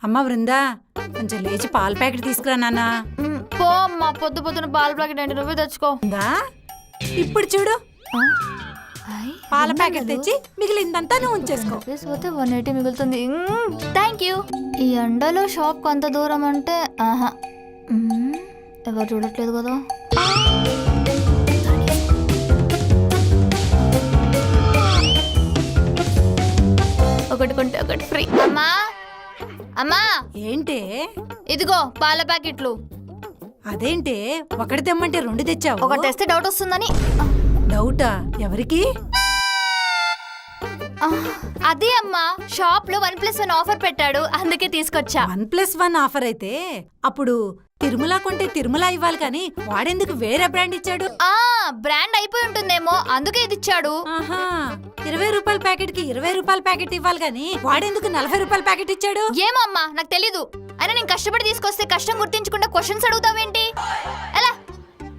అమ్మ బృందా, కొంచెం లేచి పాల ప్యాకెట్ తీసుకురా నాన్న. పో అమ్మా, పొద్దు పొద్దున పాల ప్యాకెట్ అంటే నువ్వే తెచ్చుకో. ఇప్పుడు చూడు, పాల ప్యాకెట్ తెచ్చి మిగిలిందంతా నువ్వు ఉంచేసుకో. పోతే 180 మిగులుతుంది. Thank you. ఈ ఎండలో షాప్కి అంత దూరం అంటే ఆహా, ఎవరు చూడట్లేదు కదా. ఒకటి కొంటే ఒకటి ఫ్రీ. అమ్మా అమ్మా, ఏంటే? ఇదిగో పాల ప్యాకెట్లు. అదేంటే ఒకటి తెమ్మంటే 2 తెచ్చావు? ఒకటి తెస్తే డౌట్ వస్తుందని. డౌటా? ఎవరికి? అదే అమ్మా, షాప్ లో 1+1 ఆఫర్ పెట్టాడు, అందుకే తీసుకొచ్చా. 1+1 ఆఫర్ అయితే అప్పుడు తిరుమల కొంటే తిరుమల ఇవ్వాలి కానీ వాడెందుకు వేరే బ్రాండ్ ఇచ్చాడు? బ్రాండ్ అయిపోయి ఉంటుందేమో, అందుకే ఇది ఇచ్చాడు. 20 రూపాయల ప్యాకెట్ కి 20 రూపాయల ప్యాకెట్ ఇవ్వాలి కానీ వాడెందుకు 40 రూపాయల ప్యాకెట్ ఇచ్చాడు? ఏమో అమ్మా, నాకు తెలీదు. అయినా నేను కష్టపడి తీసుకొస్తే కష్టం గుర్తించకుండా క్వశ్చన్స్ అడుగుతావేంటి?